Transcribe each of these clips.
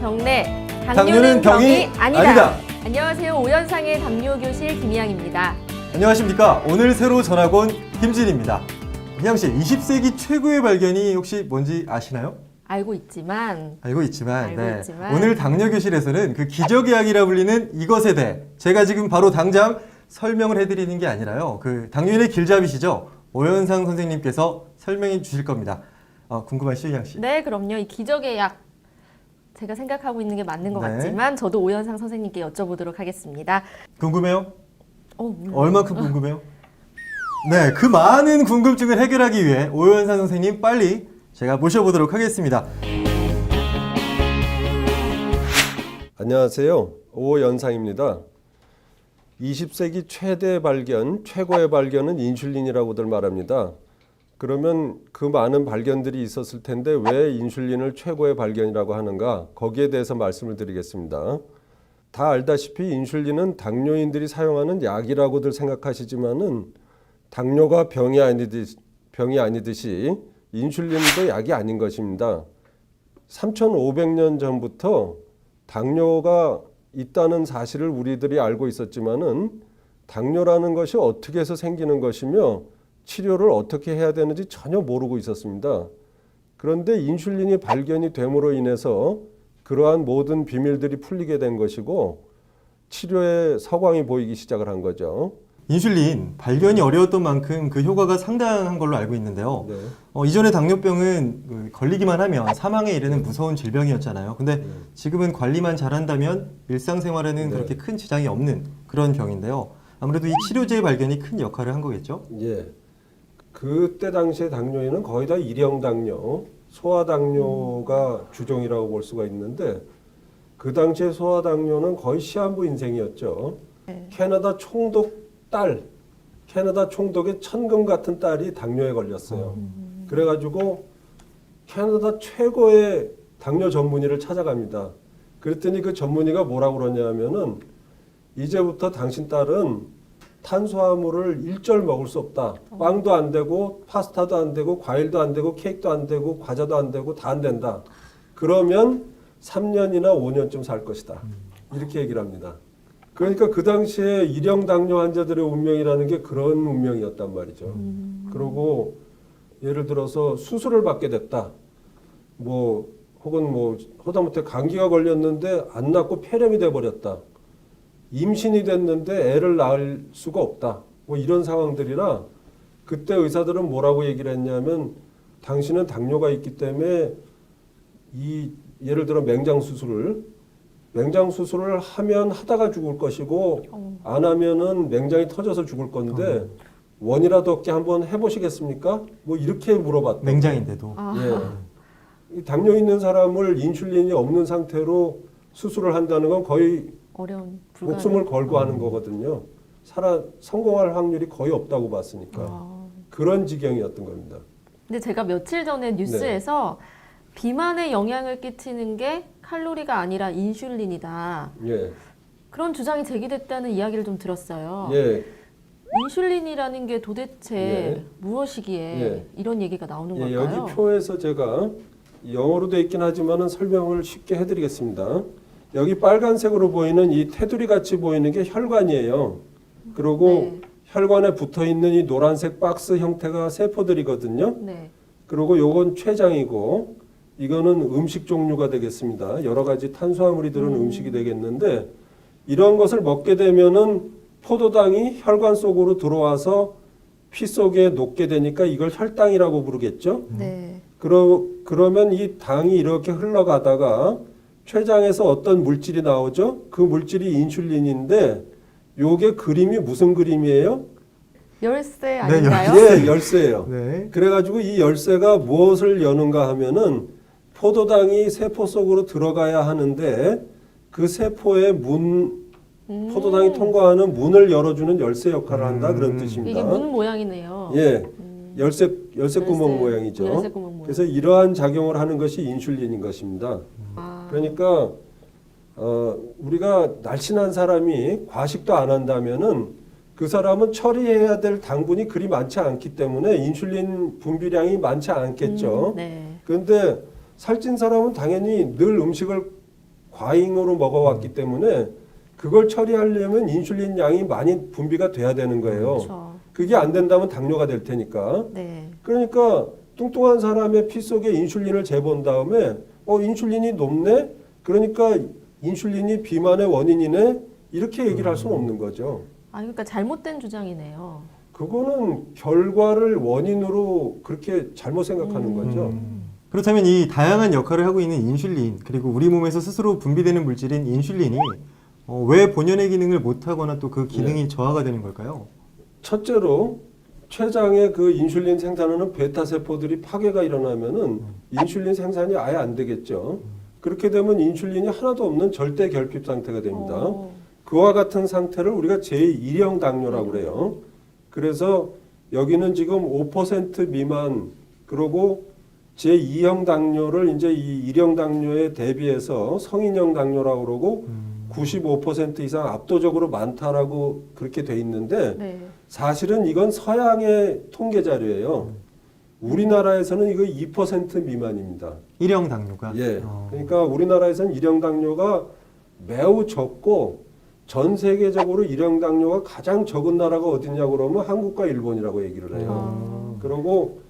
병내 당뇨는 병이 아니다. 안녕하세요. 오연상의 당뇨교실 김희양입니다. 안녕하십니까. 오늘 새로 전학 온 김진입니다. 희양 씨, 20세기 최고의 발견이 혹시 뭔지 아시나요? 알고 있지만 오늘 당뇨교실에서는 그 기적의학이라 불리는 이것에 대해 제가 지금 바로 당장 설명을 해드리는 게 아니라요. 그 당뇨인의 길잡이시죠. 오연상 선생님께서 설명해 주실 겁니다. 궁금하시죠, 희양 씨? 네, 그럼요. 이 기적의학 제가 생각하고 있는 게 맞는 것 네. 같지만 저도 오연상 선생님께 여쭤보도록 하겠습니다. 궁금해요? 물론. 얼마큼 궁금해요? 네, 그 많은 궁금증을 해결하기 위해 오연상 선생님 빨리 제가 모셔보도록 하겠습니다. 안녕하세요. 오연상입니다. 20세기 최대 발견, 최고의 발견은 인슐린이라고들 말합니다. 그러면 그 많은 발견들이 있었을 텐데 왜 인슐린을 최고의 발견이라고 하는가? 거기에 대해서 말씀을 드리겠습니다. 다 알다시피 인슐린은 당뇨인들이 사용하는 약이라고들 생각하시지만은 당뇨가 병이 아니듯이 인슐린도 약이 아닌 것입니다. 3,500년 전부터 당뇨가 있다는 사실을 우리들이 알고 있었지만은 당뇨라는 것이 어떻게 해서 생기는 것이며 치료를 어떻게 해야 되는지 전혀 모르고 있었습니다. 그런데 인슐린이 발견이 됨으로 인해서 그러한 모든 비밀들이 풀리게 된 것이고 치료의 서광이 보이기 시작을 한 거죠. 인슐린 발견이 어려웠던 만큼 그 효과가 상당한 걸로 알고 있는데요. 네. 이전에 당뇨병은 걸리기만 하면 사망에 이르는 무서운 질병이었잖아요. 근데 지금은 관리만 잘한다면 일상생활에는 그렇게 큰 지장이 없는 그런 병인데요. 아무래도 이 치료제의 발견이 큰 역할을 한 거겠죠? 예. 그때 당시에 당뇨인은 거의 다 일형 당뇨, 소아 당뇨가 주종이라고 볼 수가 있는데 그 당시에 소아 당뇨는 거의 시한부 인생이었죠. 네. 캐나다 총독의 천금 같은 딸이 당뇨에 걸렸어요. 그래가지고 캐나다 최고의 당뇨 전문의를 찾아갑니다. 그랬더니 그 전문의가 뭐라고 그러냐면은 이제부터 당신 딸은 탄수화물을 일절 먹을 수 없다. 빵도 안 되고 파스타도 안 되고 과일도 안 되고 케이크도 안 되고 과자도 안 되고 다 안 된다. 그러면 3년이나 5년쯤 살 것이다. 이렇게 얘기를 합니다. 그러니까 그 당시에 일형 당뇨 환자들의 운명이라는 게 그런 운명이었단 말이죠. 그리고 예를 들어서 수술을 받게 됐다. 혹은 하다못해 감기가 걸렸는데 안 낫고 폐렴이 돼 버렸다. 임신이 됐는데 애를 낳을 수가 없다. 이런 상황들이라 그때 의사들은 뭐라고 얘기를 했냐면 당신은 당뇨가 있기 때문에 예를 들어 맹장 수술을 하면 하다가 죽을 것이고 안 하면은 맹장이 터져서 죽을 건데 원이라도 없게 한번 해보시겠습니까? 이렇게 물어봤다. 맹장인데도. 예. 이 당뇨 있는 사람을 인슐린이 없는 상태로 수술을 한다는 건 거의 어려운 목숨을 걸고 하는 거거든요. 성공할 확률이 거의 없다고 봤으니까. 그런 지경이었던 겁니다. 근데 제가 며칠 전에 뉴스에서 비만에 영향을 끼치는 게 칼로리가 아니라 인슐린이다. 예. 그런 주장이 제기됐다는 이야기를 좀 들었어요. 예. 인슐린이라는 게 도대체 무엇이기에 이런 얘기가 나오는 걸까요? 여기 표에서 제가 영어로 되어 있긴 하지만은 설명을 쉽게 해드리겠습니다. 여기 빨간색으로 보이는 이 테두리 같이 보이는 게 혈관이에요. 그리고 혈관에 붙어 있는 이 노란색 박스 형태가 세포들이거든요. 네. 그리고 요건 췌장이고 이거는 음식 종류가 되겠습니다. 여러 가지 탄수화물이 들은 음식이 되겠는데 이런 것을 먹게 되면은 포도당이 혈관 속으로 들어와서 피 속에 녹게 되니까 이걸 혈당이라고 부르겠죠. 네. 그러면 이 당이 이렇게 흘러가다가 췌장에서 어떤 물질이 나오죠? 그 물질이 인슐린인데 요게 그림이 무슨 그림이에요? 열쇠 아닌가요? 예, 열쇠예요. 네. 그래가지고 이 열쇠가 무엇을 여는가 하면은 포도당이 세포 속으로 들어가야 하는데 그 세포의 포도당이 통과하는 문을 열어주는 열쇠 역할을 한다 그런 뜻입니다. 이게 문 모양이네요. 예, 열쇠 구멍 모양이죠. 열쇠 구멍 모양. 그래서 이러한 작용을 하는 것이 인슐린인 것입니다. 그러니까 우리가 날씬한 사람이 과식도 안 한다면은 그 사람은 처리해야 될 당분이 그리 많지 않기 때문에 인슐린 분비량이 많지 않겠죠. 네. 그런데 살찐 사람은 당연히 늘 음식을 과잉으로 먹어왔기 때문에 그걸 처리하려면 인슐린 양이 많이 분비가 돼야 되는 거예요. 그렇죠. 그게 안 된다면 당뇨가 될 테니까. 네. 그러니까 뚱뚱한 사람의 피 속에 인슐린을 재본 다음에 인슐린이 높네? 그러니까 인슐린이 비만의 원인이네? 이렇게 얘기를 할 수는 없는 거죠. 아, 그러니까 잘못된 주장이네요. 그거는 결과를 원인으로 그렇게 잘못 생각하는 거죠. 그렇다면 이 다양한 역할을 하고 있는 인슐린, 그리고 우리 몸에서 스스로 분비되는 물질인 인슐린이 왜 본연의 기능을 못하거나 또 그 기능이 저하가 되는 걸까요? 첫째로 췌장의 그 인슐린 생산하는 베타 세포들이 파괴가 일어나면은 인슐린 생산이 아예 안 되겠죠. 그렇게 되면 인슐린이 하나도 없는 절대 결핍 상태가 됩니다. 오. 그와 같은 상태를 우리가 제1형 당뇨라고 그래요. 그래서 여기는 지금 5% 미만, 그리고 제2형 당뇨를 이제 이 1형 당뇨에 대비해서 성인형 당뇨라고 그러고 95% 이상 압도적으로 많다라고 그렇게 돼 있는데 네. 사실은 이건 서양의 통계 자료예요. 우리나라에서는 이거 2% 미만입니다. 1형 당뇨가? 예. 그러니까 우리나라에서는 1형 당뇨가 매우 적고 전 세계적으로 1형 당뇨가 가장 적은 나라가 어디냐고 그러면 한국과 일본이라고 얘기를 해요. 그리고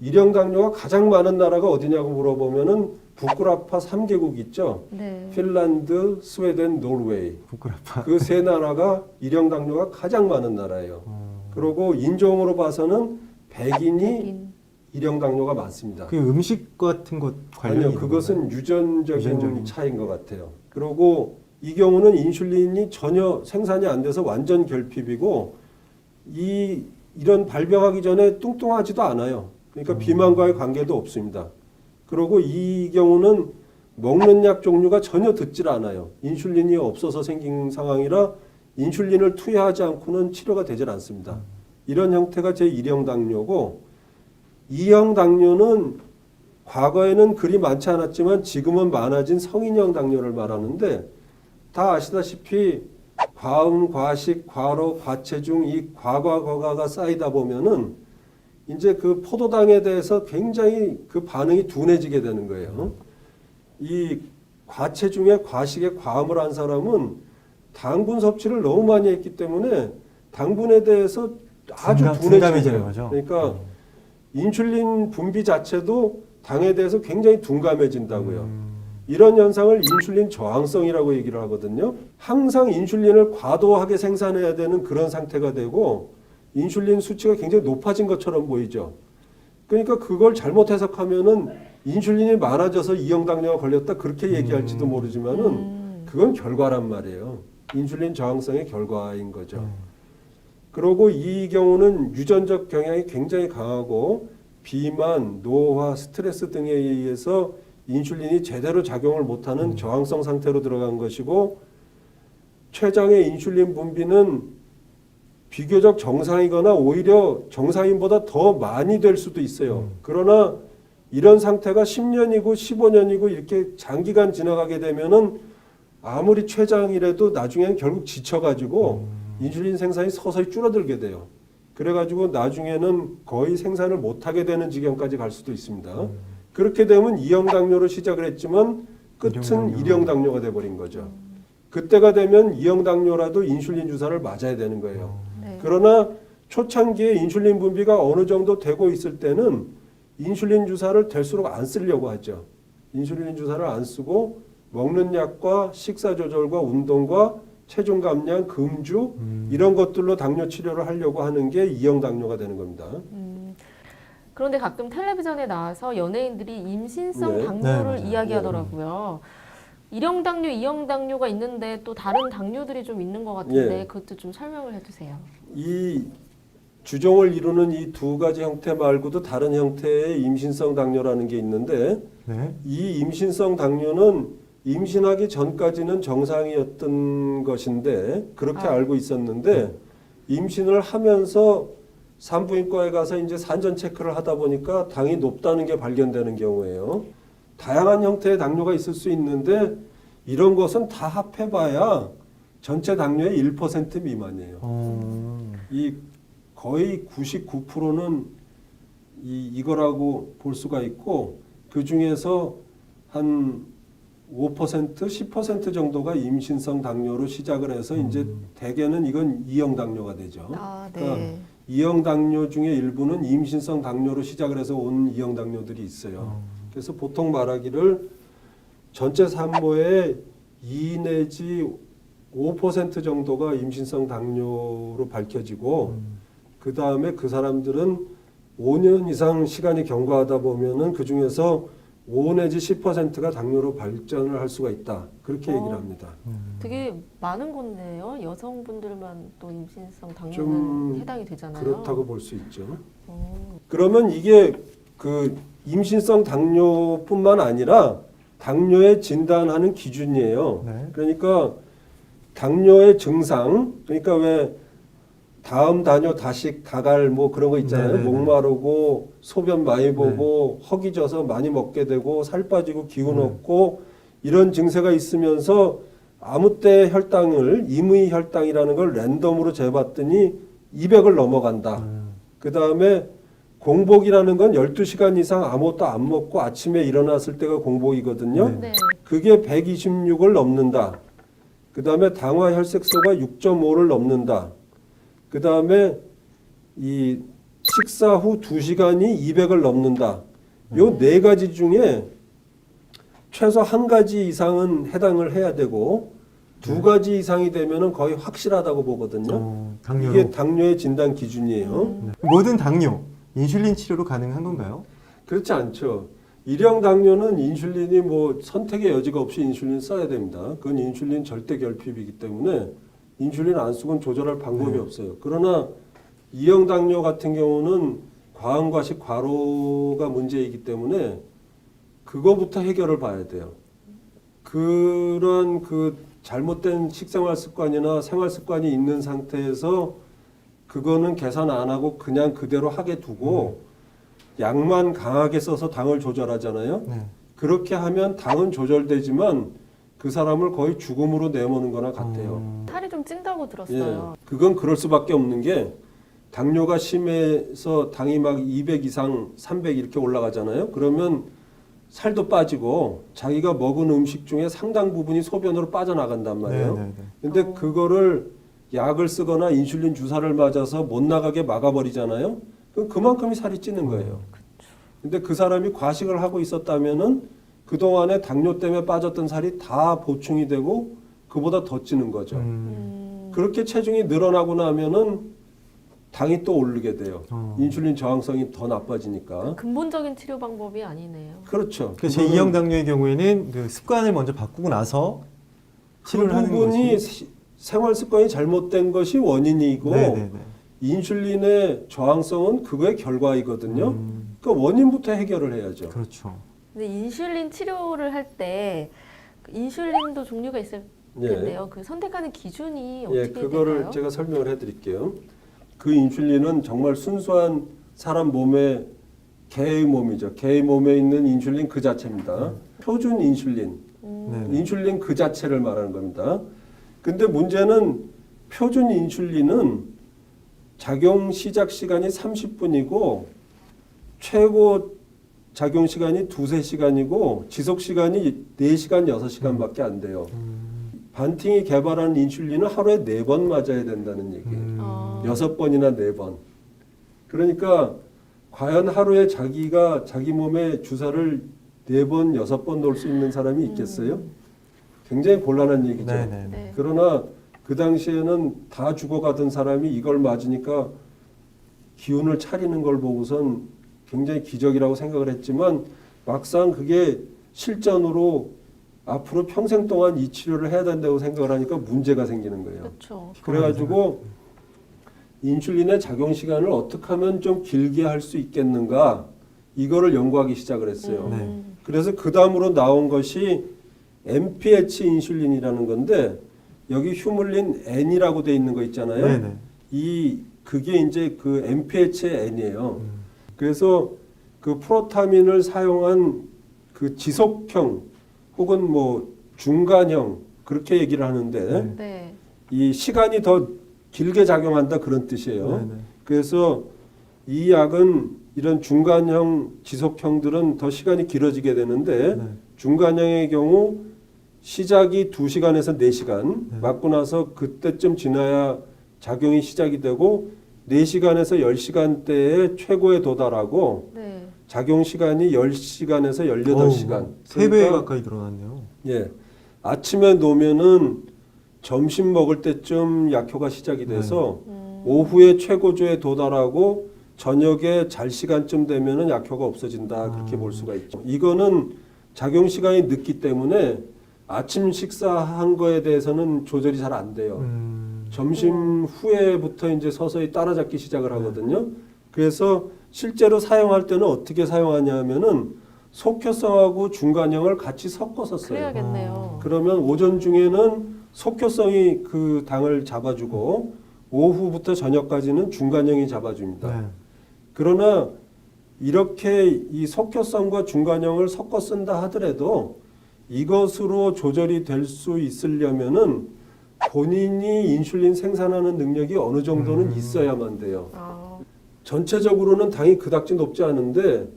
1형 당뇨가 가장 많은 나라가 어디냐고 물어보면은 북구라파 3개국 있죠. 네. 핀란드, 스웨덴, 노르웨이. 부끄럽다. 그 세 나라가 1형 당뇨가 가장 많은 나라예요. 그리고 인종으로 봐서는 백인이 백인. 1형 당뇨가 많습니다. 그 음식 같은 것 관련이 아니요, 있는 그것은 건가요? 유전적인 유전적인. 차이인 것 같아요. 그리고 이 경우는 인슐린이 전혀 생산이 안 돼서 완전 결핍이고 이런 발병하기 전에 뚱뚱하지도 않아요. 그러니까 비만과의 관계도 없습니다. 그리고 이 경우는 먹는 약 종류가 전혀 듣질 않아요. 인슐린이 없어서 생긴 상황이라 인슐린을 투여하지 않고는 치료가 되질 않습니다. 이런 형태가 제1형 당뇨고 2형 당뇨는 과거에는 그리 많지 않았지만 지금은 많아진 성인형 당뇨를 말하는데 다 아시다시피 과음, 과식, 과로, 과체중 이 과가 쌓이다 보면은 이제 그 포도당에 대해서 굉장히 그 반응이 둔해지게 되는 거예요. 이 과체중에 과식에 과음을 한 사람은 당분 섭취를 너무 많이 했기 때문에 당분에 대해서 아주 둔해지는 둔감해지는 거예요. 거죠. 그러니까 인슐린 분비 자체도 당에 대해서 굉장히 둔감해진다고요. 이런 현상을 인슐린 저항성이라고 얘기를 하거든요. 항상 인슐린을 과도하게 생산해야 되는 그런 상태가 되고 인슐린 수치가 굉장히 높아진 것처럼 보이죠. 그러니까 그걸 잘못 해석하면은 인슐린이 많아져서 2형 당뇨가 걸렸다 그렇게 얘기할지도 모르지만은 그건 결과란 말이에요. 인슐린 저항성의 결과인 거죠. 그리고 이 경우는 유전적 경향이 굉장히 강하고 비만, 노화, 스트레스 등에 의해서 인슐린이 제대로 작용을 못하는 저항성 상태로 들어간 것이고 췌장의 인슐린 분비는 비교적 정상이거나 오히려 정상인보다 더 많이 될 수도 있어요. 그러나 이런 상태가 10년이고 15년이고 이렇게 장기간 지나가게 되면은 아무리 췌장이라도 나중에는 결국 지쳐가지고 인슐린 생산이 서서히 줄어들게 돼요. 그래가지고 나중에는 거의 생산을 못하게 되는 지경까지 갈 수도 있습니다. 그렇게 되면 2형 당뇨로 시작을 했지만 끝은 1형 당뇨가 돼버린 거죠. 그때가 되면 2형 당뇨라도 인슐린 주사를 맞아야 되는 거예요. 네. 그러나 초창기에 인슐린 분비가 어느 정도 되고 있을 때는 인슐린 주사를 될수록 안 쓰려고 하죠. 인슐린 주사를 안 쓰고 먹는 약과 식사 조절과 운동과 체중 감량, 금주 이런 것들로 당뇨 치료를 하려고 하는 게 2형 당뇨가 되는 겁니다. 그런데 가끔 텔레비전에 나와서 연예인들이 임신성 네. 당뇨를 네, 맞아요. 이야기하더라고요. 1형 당뇨, 2형 당뇨가 있는데 또 다른 당뇨들이 좀 있는 것 같은데 예. 그것도 좀 설명을 해주세요. 이 주종을 이루는 이 두 가지 형태 말고도 다른 형태의 임신성 당뇨라는 게 있는데 네. 이 임신성 당뇨는 임신하기 전까지는 정상이었던 것인데 그렇게 알고 있었는데 임신을 하면서 산부인과에 가서 이제 산전 체크를 하다 보니까 당이 높다는 게 발견되는 경우예요. 다양한 형태의 당뇨가 있을 수 있는데 이런 것은 다 합해봐야 전체 당뇨의 1% 미만이에요. 이 거의 99%는 이거라고 볼 수가 있고 그 중에서 한 5%, 10% 정도가 임신성 당뇨로 시작을 해서 이제 대개는 이건 2형 당뇨가 되죠. 아, 네. 그러니까 2형 당뇨 중에 일부는 임신성 당뇨로 시작을 해서 온 2형 당뇨들이 있어요. 그래서 보통 말하기를 전체 산모의 2 내지 5% 정도가 임신성 당뇨로 밝혀지고 그 다음에 그 사람들은 5년 이상 시간이 경과하다 보면은 그 중에서 5 내지 10%가 당뇨로 발전을 할 수가 있다. 그렇게 얘기를 합니다. 되게 많은 건데요. 여성분들만 또 임신성 당뇨는 좀 해당이 되잖아요. 그렇다고 볼 수 있죠. 어. 그러면 이게 그 임신성 당뇨뿐만 아니라 당뇨의 진단하는 기준이에요. 네. 그러니까 당뇨의 증상, 그러니까 왜 다음 다뇨 다식 다갈 뭐 그런 거 있잖아요. 네네네. 목마르고 소변 많이 보고 허기져서 많이 먹게 되고 살 빠지고 기운 없고 이런 증세가 있으면서 아무 때 혈당을 임의 혈당이라는 걸 랜덤으로 재봤더니 200을 넘어간다. 그 다음에 공복이라는 건 12시간 이상 아무것도 안 먹고 아침에 일어났을 때가 공복이거든요. 네. 그게 126을 넘는다. 그 다음에 당화 혈색소가 6.5를 넘는다. 그 다음에 이 식사 후 2시간이 200을 넘는다. 요 네 가지 중에 최소 한 가지 이상은 해당을 해야 되고 두 가지 이상이 되면은 거의 확실하다고 보거든요. 당뇨로. 이게 당뇨의 진단 기준이에요. 네. 모든 당뇨 인슐린 치료로 가능한 건가요? 그렇지 않죠. 일형 당뇨는 인슐린이 뭐 선택의 여지가 없이 인슐린 써야 됩니다. 그건 인슐린 절대 결핍이기 때문에 인슐린 안 쓰고는 조절할 방법이 없어요. 그러나 2형 당뇨 같은 경우는 과음과식 과로가 문제이기 때문에 그거부터 해결을 봐야 돼요. 그런 그 잘못된 식생활 습관이나 생활 습관이 있는 상태에서 그거는 계산 안 하고 그냥 그대로 하게 두고 약만 강하게 써서 당을 조절하잖아요. 네. 그렇게 하면 당은 조절되지만 그 사람을 거의 죽음으로 내모는 거나 같아요. 살이 좀 찐다고 들었어요. 그건 그럴 수밖에 없는 게 당뇨가 심해서 당이 막 200 이상 300 이렇게 올라가잖아요. 그러면 살도 빠지고 자기가 먹은 음식 중에 상당 부분이 소변으로 빠져나간단 말이에요. 네, 네, 네. 근데 그거를 약을 쓰거나 인슐린 주사를 맞아서 못 나가게 막아버리잖아요. 그럼 그만큼이 살이 찌는 거예요. 근데 그 사람이 과식을 하고 있었다면은 그동안에 당뇨 때문에 빠졌던 살이 다 보충이 되고 그보다 더 찌는 거죠. 그렇게 체중이 늘어나고 나면은 당이 또 오르게 돼요. 인슐린 저항성이 더 나빠지니까. 근본적인 치료 방법이 아니네요. 그렇죠. 그 제2형 당뇨의 경우에는 그 습관을 먼저 바꾸고 나서 그 치료를 하는 부분이 것이 생활 습관이 잘못된 것이 원인이고 네네네. 인슐린의 저항성은 그거의 결과이거든요. 그 원인부터 해결을 해야죠. 그렇죠. 근데 인슐린 치료를 할 때 인슐린도 종류가 있을 텐데요. 그 선택하는 기준이 어떻게 그거를 될까요? 제가 설명을 해드릴게요. 그 인슐린은 정말 순수한 사람 몸의 개의 몸이죠. 개의 몸에 있는 인슐린 그 자체입니다. 표준 인슐린, 네네. 인슐린 그 자체를 말하는 겁니다. 근데 문제는 표준 인슐린은 작용 시작 시간이 30분이고 최고 작용 시간이 2-3시간이고 지속 시간이 4시간, 6시간밖에 안 돼요. 반팅이 개발한 인슐린은 하루에 4번 맞아야 된다는 얘기예요. 6번이나 4번. 그러니까 과연 하루에 자기가 자기 몸에 주사를 4번, 6번 놓을 수 있는 사람이 있겠어요? 굉장히 곤란한 얘기죠. 네네네. 네. 그러나 그 당시에는 다 죽어가던 사람이 이걸 맞으니까 기운을 차리는 걸 보고선 굉장히 기적이라고 생각을 했지만 막상 그게 실전으로 앞으로 평생 동안 이 치료를 해야 된다고 생각을 하니까 문제가 생기는 거예요. 그렇죠. 그래가지고 인슐린의 작용 시간을 어떻게 하면 좀 길게 할 수 있겠는가 이거를 연구하기 시작을 했어요. 네. 그래서 그 다음으로 나온 것이 MPH 인슐린이라는 건데 여기 휴물린 N이라고 돼 있는 거 있잖아요. 네네. 그게 이제 그 MPH의 N이에요. 그래서 그 프로타민을 사용한 그 지속형 혹은 뭐 중간형 그렇게 얘기를 하는데 네. 이 시간이 더 길게 작용한다 그런 뜻이에요. 네네. 그래서 이 약은 이런 중간형 지속형들은 더 시간이 길어지게 되는데 네. 중간형의 경우 시작이 2시간에서 4시간 맞고 나서 그때쯤 지나야 작용이 시작이 되고 4시간에서 10시간대에 최고에 도달하고 네. 작용 시간이 10시간에서 18시간. 3배 가까이 늘어났네요. 예. 아침에 놓으면은 점심 먹을 때쯤 약효가 시작이 돼서 오후에 최고조에 도달하고 저녁에 잘 시간쯤 되면은 약효가 없어진다. 그렇게 볼 수가 있죠. 이거는 작용 시간이 늦기 때문에 아침 식사한 거에 대해서는 조절이 잘 안 돼요. 점심 후에부터 이제 서서히 따라잡기 시작을 하거든요. 그래서 실제로 사용할 때는 어떻게 사용하냐 하면은 속효성하고 중간형을 같이 섞어서 써요. 그래야겠네요. 그러면 오전 중에는 속효성이 그 당을 잡아주고 오후부터 저녁까지는 중간형이 잡아줍니다. 네. 그러나 이렇게 이 속효성과 중간형을 섞어 쓴다 하더라도 이것으로 조절이 될 수 있으려면은 본인이 인슐린 생산하는 능력이 어느 정도는 있어야만 돼요. 전체적으로는 당이 그닥지 높지 않은데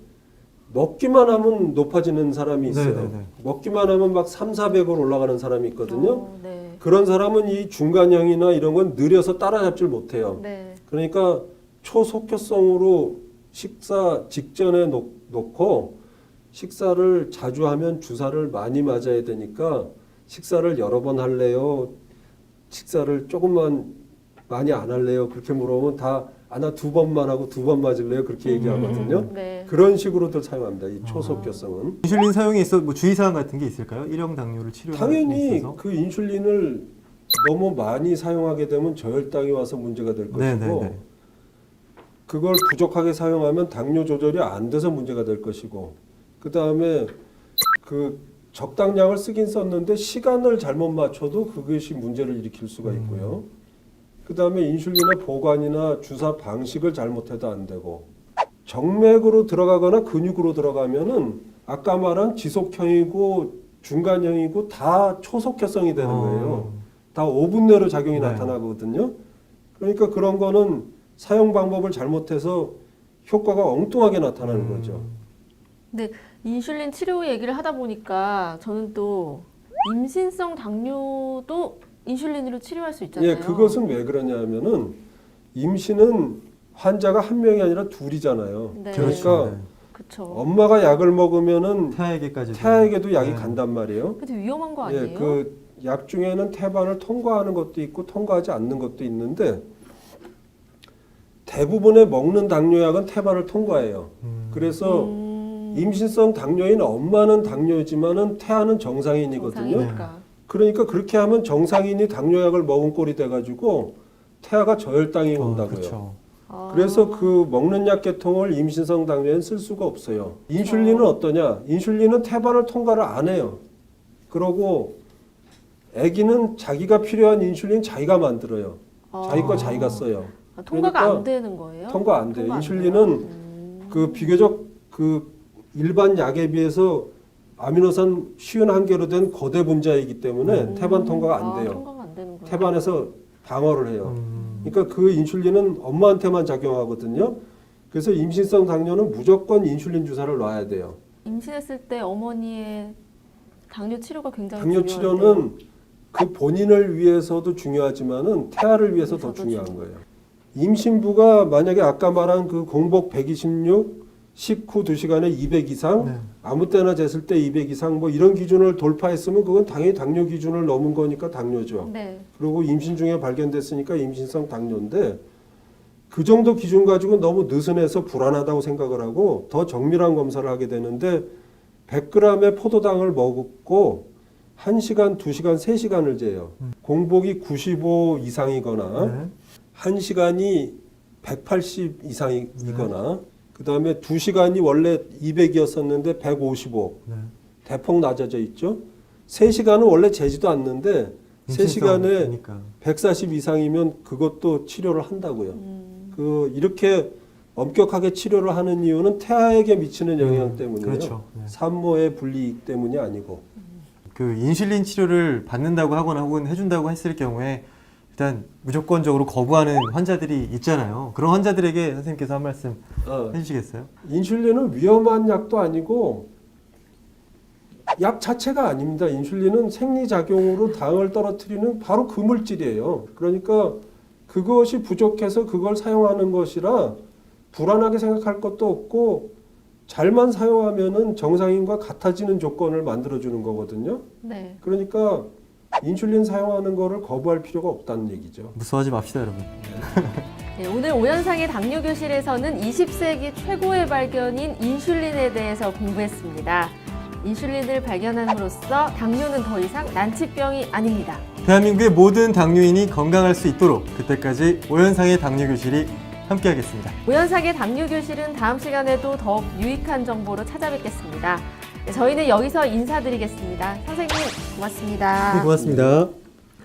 먹기만 하면 높아지는 사람이 있어요. 네네네. 먹기만 하면 막 3, 400을 올라가는 사람이 있거든요. 네. 그런 사람은 이 중간형이나 이런 건 느려서 따라잡질 못해요. 네. 그러니까 초속효성으로 식사 직전에 놓고 식사를 자주 하면 주사를 많이 맞아야 되니까 식사를 여러 번 할래요? 식사를 조금만 많이 안 할래요? 그렇게 물어보면 다 나 2번만 하고 2번 맞을래요? 그렇게 얘기하거든요. 네. 그런 식으로들 사용합니다. 이 초속효성은. 인슐린 사용에 있어 뭐 주의사항 같은 게 있을까요? 1형 당뇨를 치료하는 데 당연히 있어서? 그 인슐린을 너무 많이 사용하게 되면 저혈당이 와서 문제가 될 것이고 네네네. 그걸 부족하게 사용하면 당뇨 조절이 안 돼서 문제가 될 것이고 그 다음에 그 적당량을 쓰긴 썼는데 시간을 잘못 맞춰도 그것이 문제를 일으킬 수가 있고요. 그 다음에 인슐린의 보관이나 주사 방식을 잘못해도 안 되고 정맥으로 들어가거나 근육으로 들어가면은 아까 말한 지속형이고 중간형이고 다 초속효성이 되는 거예요. 다 5분 내로 작용이 네. 나타나거든요. 그러니까 그런 거는 사용 방법을 잘못해서 효과가 엉뚱하게 나타나는 거죠. 근데 인슐린 치료 얘기를 하다 보니까 저는 또 임신성 당뇨도 인슐린으로 치료할 수 있잖아요. 예, 그것은 왜 그러냐면은 임신은 환자가 한 명이 아니라 둘이잖아요. 네. 그러니까 네. 그렇죠. 엄마가 약을 먹으면은 태아에게까지 태아에게도 약이 네. 간단 말이에요. 근데 위험한 거 아니에요? 예, 그 약 중에는 태반을 통과하는 것도 있고 통과하지 않는 것도 있는데 대부분의 먹는 당뇨약은 태반을 통과해요. 그래서 임신성 당뇨인 엄마는 당뇨지만은 태아는 정상인이거든요. 정상이니까. 그러니까 그렇게 하면 정상인이 당뇨약을 먹은 꼴이 돼가지고 태아가 저혈당이 온다고요. 그렇죠. 그래서 그 먹는 약 계통을 임신성 당뇨엔 쓸 수가 없어요. 인슐린은 어떠냐? 인슐린은 태반을 통과를 안 해요. 그러고 아기는 자기가 필요한 인슐린 자기가 만들어요. 자기 거 자기가 써요. 통과가 그러니까 안 되는 거예요? 통과 안 돼요. 통과 안 인슐린은 돼요? 그 비교적 그 일반 약에 비해서 아미노산 쉬운 한계로 된 거대 분자이기 때문에 태반 통과가 안 돼요. 통과가 안 되는구나. 태반에서 방어를 해요. 그러니까 그 인슐린은 엄마한테만 작용하거든요. 그래서 임신성 당뇨는 무조건 인슐린 주사를 놔야 돼요. 임신했을 때 어머니의 당뇨 치료가 굉장히 당뇨 중요한데요. 치료는 그 본인을 위해서도 중요하지만은 태아를 위해서 더 위해서도 중요한 중요해요. 거예요. 임신부가 만약에 아까 말한 그 공복 126, 식후 2시간에 200 이상, 네. 아무 때나 쟀을 때 200 이상 뭐 이런 기준을 돌파했으면 그건 당연히 당뇨 기준을 넘은 거니까 당뇨죠. 네. 그리고 임신 중에 발견됐으니까 임신성 당뇨인데 그 정도 기준 가지고 너무 느슨해서 불안하다고 생각을 하고 더 정밀한 검사를 하게 되는데 100g의 포도당을 먹고 1시간, 2시간, 3시간을 재요. 공복이 95 이상이거나 네. 1시간이 180 이상이거나 그 다음에 2시간이 원래 200이었었는데 155 네. 대폭 낮아져 있죠. 3시간은 원래 재지도 않는데 3시간에 임신성이니까. 140 이상이면 그것도 치료를 한다고요. 그 이렇게 엄격하게 치료를 하는 이유는 태아에게 미치는 영향 때문이에요. 그렇죠. 네. 산모의 불이익 때문이 아니고. 그 인슐린 치료를 받는다고 하거나 혹은 해준다고 했을 경우에 일단 무조건적으로 거부하는 환자들이 있잖아요. 그런 환자들에게 선생님께서 한 말씀 해주시겠어요? 인슐린은 위험한 약도 아니고 약 자체가 아닙니다. 인슐린은 생리작용으로 당을 떨어뜨리는 바로 그 물질이에요. 그러니까 그것이 부족해서 그걸 사용하는 것이라 불안하게 생각할 것도 없고 잘만 사용하면은 정상인과 같아지는 조건을 만들어주는 거거든요. 네. 그러니까 인슐린 사용하는 거를 거부할 필요가 없다는 얘기죠. 무서워하지 맙시다, 여러분. 네, 오늘 오현상의 당뇨교실에서는 20세기 최고의 발견인 인슐린에 대해서 공부했습니다. 인슐린을 발견함으로써 당뇨는 더 이상 난치병이 아닙니다. 대한민국의 모든 당뇨인이 건강할 수 있도록 그때까지 오현상의 당뇨교실이 함께하겠습니다. 오현상의 당뇨교실은 다음 시간에도 더욱 유익한 정보로 찾아뵙겠습니다. 네, 저희는 여기서 인사드리겠습니다. 선생님 고맙습니다. 네, 고맙습니다.